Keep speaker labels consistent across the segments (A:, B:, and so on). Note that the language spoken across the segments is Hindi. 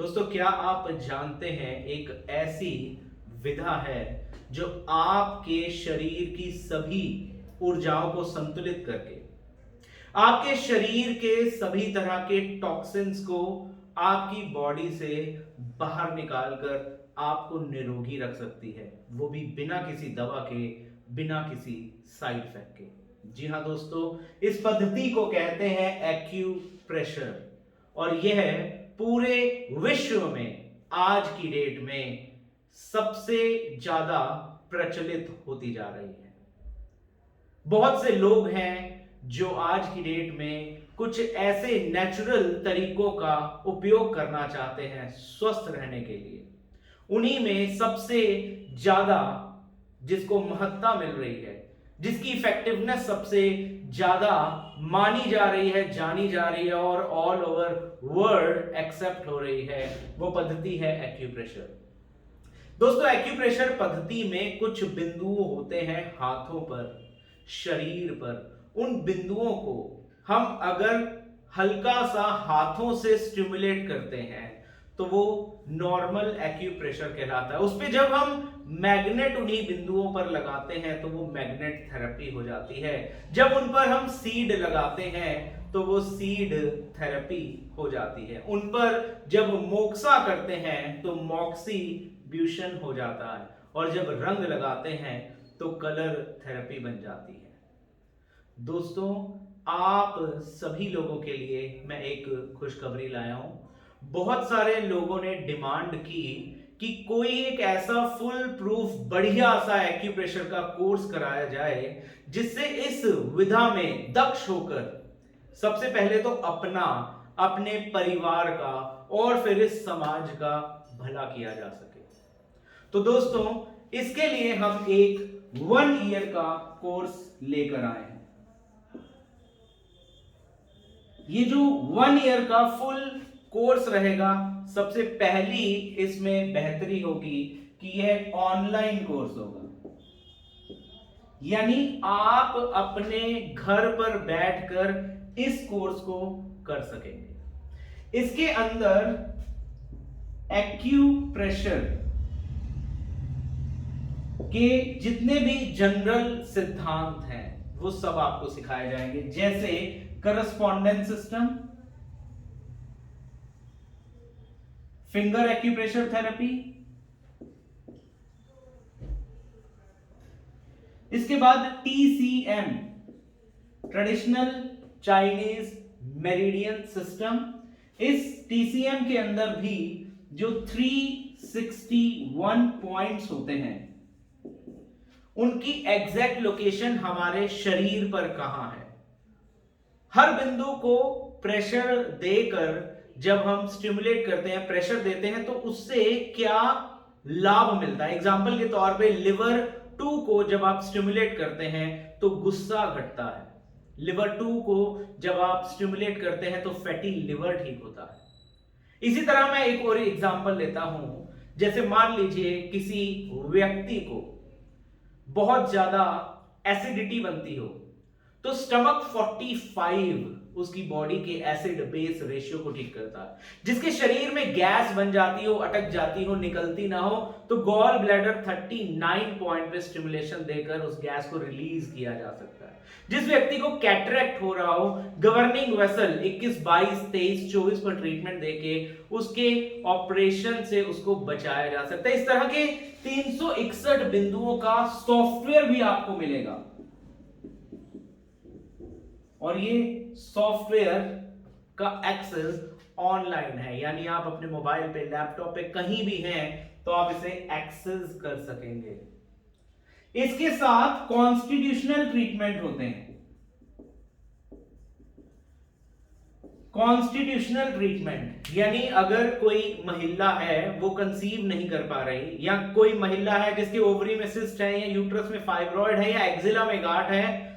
A: दोस्तों, क्या आप जानते हैं एक ऐसी विधा है जो आपके शरीर की सभी ऊर्जाओं को संतुलित करके आपके शरीर के सभी तरह के टॉक्सिन्स को आपकी बॉडी से बाहर निकालकर आपको निरोगी रख सकती है, वो भी बिना किसी दवा के, बिना किसी साइड इफेक्ट के। जी हाँ दोस्तों, इस पद्धति को कहते हैं एक्यूप्रेशर और यह पूरे विश्व में आज की डेट में सबसे ज्यादा प्रचलित होती जा रही है। बहुत से लोग हैं जो आज की डेट में कुछ ऐसे नेचुरल तरीकों का उपयोग करना चाहते हैं स्वस्थ रहने के लिए। उन्हीं में सबसे ज्यादा जिसको महत्ता मिल रही है, जिसकी इफेक्टिवनेस सबसे ज्यादा मानी जा रही है, जानी जा रही है और ऑल ओवर वर्ल्ड एक्सेप्ट हो रही है, वो पद्धति है एक्यूप्रेशर। दोस्तों, एक्यूप्रेशर पद्धति में कुछ बिंदु होते हैं हाथों पर, शरीर पर। उन बिंदुओं को हम अगर हल्का सा हाथों से स्टिमुलेट करते हैं तो वो नॉर्मल एक्यूप्रेशर कहलाता है। उस पे जब हम मैग्नेट उन्हीं बिंदुओं पर लगाते हैं तो वो मैग्नेट थेरेपी हो जाती है। जब उन पर हम सीड लगाते हैं तो वो सीड थेरेपी हो जाती है। उन पर जब मोक्सा करते हैं तो मॉक्सीब्यूशन हो जाता है और जब रंग लगाते हैं तो कलर थेरेपी बन जाती है। दोस्तों, आप सभी लोगों के लिए मैं एक खुशखबरी लाया हूं। बहुत सारे लोगों ने डिमांड की कि कोई एक ऐसा फुल प्रूफ बढ़िया सा एक्यूप्रेशर का कोर्स कराया जाए जिससे इस विधा में दक्ष होकर सबसे पहले तो अपने परिवार का और फिर इस समाज का भला किया जा सके। तो दोस्तों, इसके लिए हम एक 1 ईयर का कोर्स लेकर आए हैं। ये जो 1 ईयर का फुल कोर्स रहेगा, सबसे पहली इसमें बेहतरी होगी कि यह ऑनलाइन कोर्स होगा, यानी आप अपने घर पर बैठकर इस कोर्स को कर सकेंगे। इसके अंदर एक्यूप्रेशर के जितने भी जनरल सिद्धांत हैं वो सब आपको सिखाए जाएंगे, जैसे correspondence system, finger acupressure therapy, इसके बाद TCM, traditional Chinese meridian system. इस TCM के अंदर भी जो 361 पॉइंट्स होते हैं उनकी एग्जैक्ट लोकेशन हमारे शरीर पर कहां है। हर बिंदु को प्रेशर देकर जब हम स्टिमुलेट करते हैं, प्रेशर देते हैं, तो उससे क्या लाभ मिलता है। एग्जाम्पल के तौर पे लिवर 2 को जब आप स्टिमुलेट करते हैं तो गुस्सा घटता है। लिवर 2 को जब आप स्टिमुलेट करते हैं तो फैटी लिवर ठीक होता है। इसी तरह मैं एक और एग्जाम्पल लेता हूं। जैसे मान लीजिए किसी व्यक्ति को बहुत ज्यादा एसिडिटी बनती हो तो स्टमक 45 उसकी बॉडी के एसिड बेस रेशियो को ठीक करता है। जिसके शरीर में गैस बन जाती हो, अटक जाती हो, निकलती ना हो, तो गॉल ब्लैडर 39 पॉइंट पे स्टिमुलेशन देकर उस गैस को रिलीज किया जा सकता है। जिस व्यक्ति को कैटरेक्ट हो रहा हो, गवर्निंग वेसल 21, 22, 23, 24 पर ट्रीटमेंट देके उसके ऑपरेशन से उसको बचाया जा सकता है। इस तरह के 361 बिंदुओं का सॉफ्टवेयर भी आपको मिलेगा और ये सॉफ्टवेयर का एक्सेस ऑनलाइन है, यानी आप अपने मोबाइल पे, लैपटॉप पे कहीं भी हैं तो आप इसे एक्सेस कर सकेंगे। इसके साथ कॉन्स्टिट्यूशनल ट्रीटमेंट होते हैं। कॉन्स्टिट्यूशनल ट्रीटमेंट यानी अगर कोई महिला है वो कंसीव नहीं कर पा रही, या कोई महिला है जिसके ओवरी में सिस्ट है, या यूट्रस में फाइब्रॉइड है, या एक्जिला में गांठ है,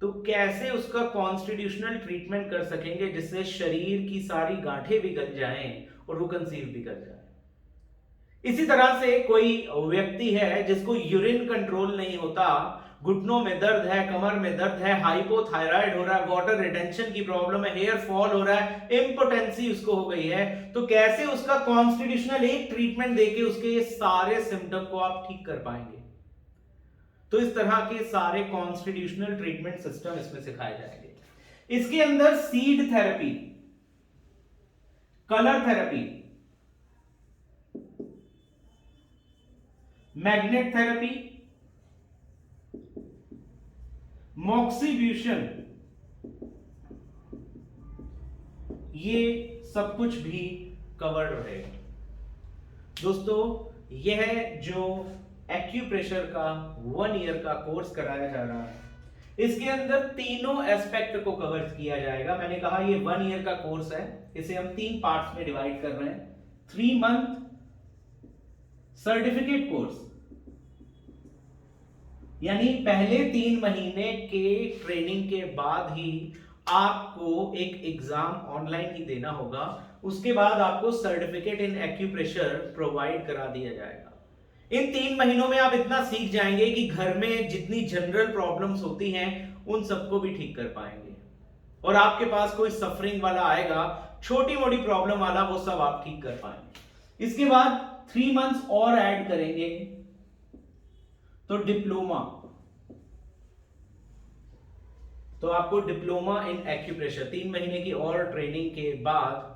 A: तो कैसे उसका कॉन्स्टिट्यूशनल ट्रीटमेंट कर सकेंगे जिससे शरीर की सारी गांठें भी गल जाएं और वो कंसीव भी कर जाए। इसी तरह से कोई व्यक्ति है जिसको यूरिन कंट्रोल नहीं होता, घुटनों में दर्द है, कमर में दर्द है, हाइपोथायराइड हो रहा है, वाटर रिटेंशन की प्रॉब्लम है, हेयर फॉल हो रहा है, इम्पोटेंसी उसको हो गई है, तो कैसे उसका कॉन्स्टिट्यूशनल एक ट्रीटमेंट देके उसके ये सारे सिम्टम को आप ठीक कर पाएंगे। तो इस तरह के सारे कॉन्स्टिट्यूशनल ट्रीटमेंट सिस्टम इसमें सिखाए जाएंगे। इसके अंदर seed therapy, colour therapy, magnet therapy, moxibustion, ये सब कुछ भी कवर्ड रहेगा। दोस्तों, यह जो एक्यूप्रेशर का 1 ईयर का कोर्स कराया जा रहा है, इसके अंदर तीनों एस्पेक्ट को कवर किया जाएगा। मैंने कहा ये 1 ईयर का कोर्स है, इसे हम 3 पार्ट्स में डिवाइड कर रहे हैं। 3 मंथ सर्टिफिकेट कोर्स, यानी पहले 3 महीने के ट्रेनिंग के बाद ही आपको एक एग्जाम ऑनलाइन ही देना होगा, उसके बाद आपको सर्टिफिकेट इन एक्यूप्रेशर प्रोवाइड करा दिया जाएगा। इन 3 महीनों में आप इतना सीख जाएंगे कि घर में जितनी जनरल प्रॉब्लम्स होती हैं उन सबको भी ठीक कर पाएंगे, और आपके पास कोई सफरिंग वाला आएगा, छोटी मोटी प्रॉब्लम वाला, वो सब आप ठीक कर पाएंगे। इसके बाद 3 मंथ्स और ऐड करेंगे तो डिप्लोमा, तो आपको डिप्लोमा इन एक्यूप्रेशर 3 महीने की और ट्रेनिंग के बाद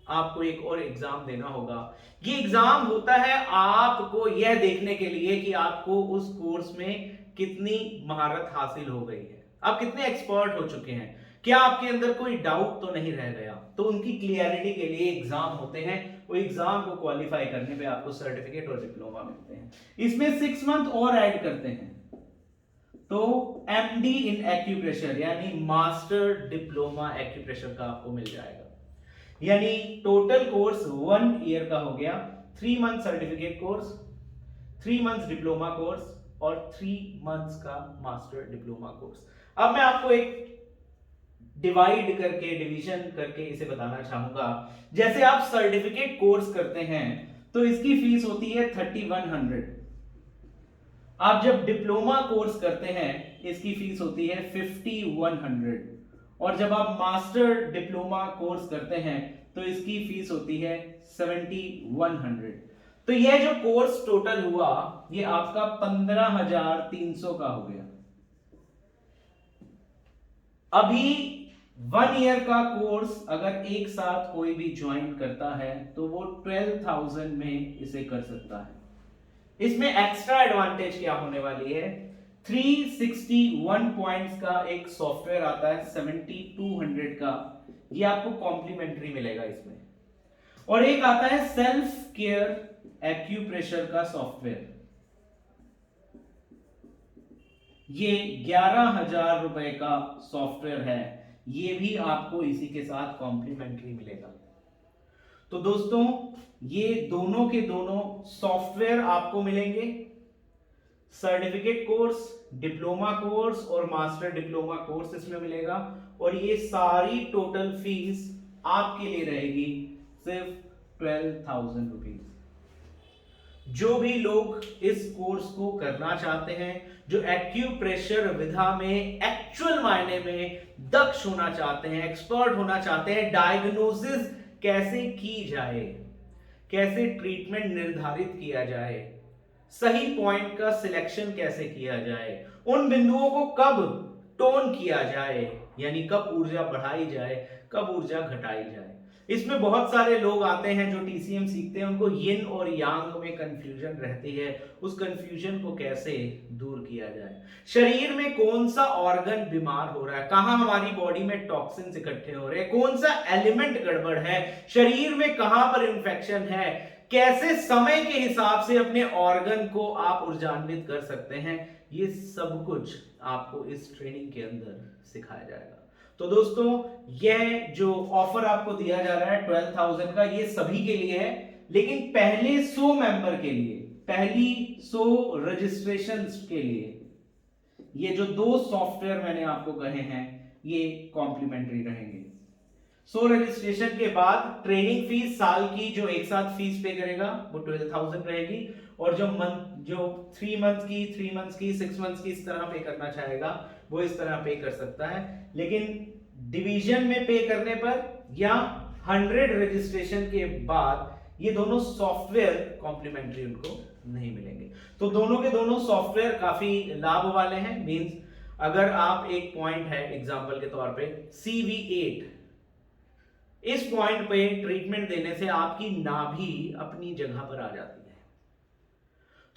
A: आपको एक और एग्जाम देना होगा। ये एग्जाम होता है आपको यह देखने के लिए कि आपको उस कोर्स में कितनी महारत हासिल हो गई है, आप कितने एक्सपर्ट हो चुके हैं, क्या आपके अंदर कोई डाउट तो नहीं रह गया। तो उनकी क्लियरिटी के लिए एग्जाम होते हैं, वो एग्जाम को क्वालिफाई करने पे आपको सर्टिफिकेट और डिप्लोमा मिलते हैं। इसमें 6 मंथ और ऐड करते हैं तो एमडी इन एक्यूप्रेशर यानी मास्टर डिप्लोमा एक्यूप्रेशर का आपको मिल जाएगा। यानी टोटल कोर्स 1 ईयर का हो गया, 3 month certificate course, 3 month diploma course और 3 मंथ्स का मास्टर डिप्लोमा कोर्स। अब मैं आपको एक डिवाइड करके, डिवीजन करके इसे बताना चाहूंगा। जैसे आप सर्टिफिकेट कोर्स करते हैं तो इसकी फीस होती है 3100। आप जब डिप्लोमा कोर्स करते हैं इसकी फीस होती है 5100, और जब आप मास्टर डिप्लोमा कोर्स करते हैं तो इसकी फीस होती है 7100। तो यह जो कोर्स टोटल हुआ ये आपका 15300 का हो गया। अभी 1 ईयर का कोर्स अगर एक साथ कोई भी ज्वाइन करता है तो वो 12,000 में इसे कर सकता है। इसमें एक्स्ट्रा एडवांटेज क्या होने वाली है, 361 पॉइंट्स का एक सॉफ्टवेयर आता है 7200 का, ये आपको कॉम्प्लीमेंट्री मिलेगा इसमें, और एक आता है सेल्फ केयर एक्यूप्रेशर का सॉफ्टवेयर, ये 11,000 रुपए का सॉफ्टवेयर है, ये भी आपको इसी के साथ कॉम्प्लीमेंट्री मिलेगा। तो दोस्तों, ये दोनों के दोनों सॉफ्टवेयर आपको मिलेंगे, सर्टिफिकेट कोर्स, डिप्लोमा कोर्स और मास्टर डिप्लोमा कोर्स इसमें मिलेगा, और ये सारी टोटल फीस आपके लिए रहेगी सिर्फ 12,000 रुपीज। जो भी लोग इस कोर्स को करना चाहते हैं, जो एक्यूप्रेशर विधा में एक्चुअल मायने में दक्ष होना चाहते हैं, एक्सपर्ट होना चाहते हैं, डायग्नोसिस कैसे की जाए, कैसे ट्रीटमेंट निर्धारित किया जाए, सही पॉइंट का सिलेक्शन कैसे किया जाए, उन बिंदुओं को कब टोन किया जाए, यानी कब ऊर्जा बढ़ाई जाए, कब ऊर्जा घटाई जाए। इसमें बहुत सारे लोग आते हैं जो टीसीएम सीखते हैं, उनको यिन और यांग में कंफ्यूजन रहती है, उस कंफ्यूजन को कैसे दूर किया जाए। शरीर में कौन सा ऑर्गन बीमार हो रहा है, कहां हमारी बॉडी में टॉक्सिन्स इकट्ठे हो रहे हैं, कौन सा एलिमेंट गड़बड़ है, शरीर में कहां पर इंफेक्शन है, कैसे समय के हिसाब से अपने ऑर्गन को आप ऊर्जान्वित कर सकते हैं, ये सब कुछ आपको इस ट्रेनिंग के अंदर सिखाया जाएगा। तो दोस्तों, यह जो ऑफर आपको दिया जा रहा है 12,000 का, ये सभी के लिए है, लेकिन पहले 100 मेंबर के लिए, पहली 100 रजिस्ट्रेशन के लिए ये जो 2 सॉफ्टवेयर मैंने आपको कहे हैं ये कॉम्प्लीमेंट्री रहेंगे। सो रजिस्ट्रेशन के बाद ट्रेनिंग फीस साल की जो एक साथ फीस पे करेगा वो 12,000 रहेगी, और जो 3 मंथ्स की 6 मंथ्स की इस तरह पे करना चाहेगा वो इस तरह पे कर सकता है। लेकिन डिवीजन में पे करने पर या 100 रजिस्ट्रेशन के बाद ये दोनों सॉफ्टवेयर कॉम्प्लीमेंट्री उनको नहीं मिलेंगे। तो दोनों के दोनों सॉफ्टवेयर काफी लाभ वाले हैं। मींस अगर आप एक पॉइंट है एग्जांपल के तौर पे CV8, इस पॉइंट पे ट्रीटमेंट देने से आपकी नाभि अपनी जगह पर आ जाती है।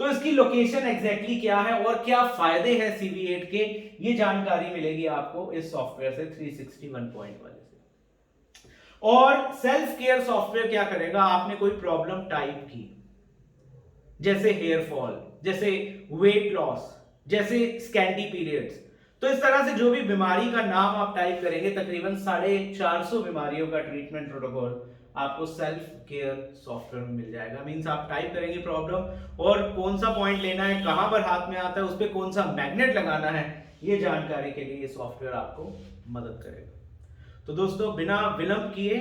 A: तो इसकी लोकेशन एग्जैक्टली क्या है और क्या फायदे हैं CV8 के, ये जानकारी मिलेगी आपको इस सॉफ्टवेयर से 361 पॉइंट वाले से। और सेल्फ केयर सॉफ्टवेयर क्या करेगा, आपने कोई प्रॉब्लम टाइप की जैसे हेयर फॉल, जैसे वेट लॉस, जैसे स्कैंटी पीरियड्स, तो इस तरह से जो भी बीमारी का नाम आप टाइप करेंगे तकरीबन 450 बीमारियों का ट्रीटमेंट प्रोटोकॉल आपको सेल्फ केयर सॉफ्टवेयर में मिल जाएगा। मींस आप टाइप करेंगे प्रॉब्लम और कौन सा पॉइंट लेना है, कहां पर हाथ में आता है, उस पर कौन सा मैग्नेट लगाना है, ये जानकारी के लिए ये सॉफ्टवेयर आपको मदद करेगा। तो दोस्तों बिना विलंब किए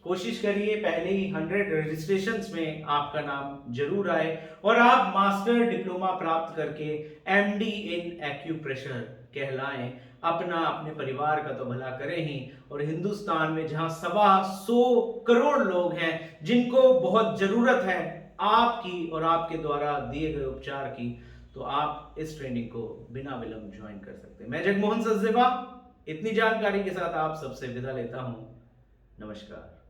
A: कोशिश करिए पहले ही 100 रजिस्ट्रेशंस में आपका नाम जरूर आए और आप मास्टर डिप्लोमा प्राप्त करके MD इन एक्यूप्रेशर कहलाएं। अपना अपने परिवार का तो भला करें ही, और हिंदुस्तान में जहां 125 करोड़ लोग हैं जिनको बहुत जरूरत है आपकी और आपके द्वारा दिए गए उपचार की, तो आप इस ट्रेनिंग को बिना विलंब ज्वाइन कर सकते हैं। मैं जगमोहन सचदेवा इतनी जानकारी के साथ आप सबसे विदा लेता हूं। नमस्कार।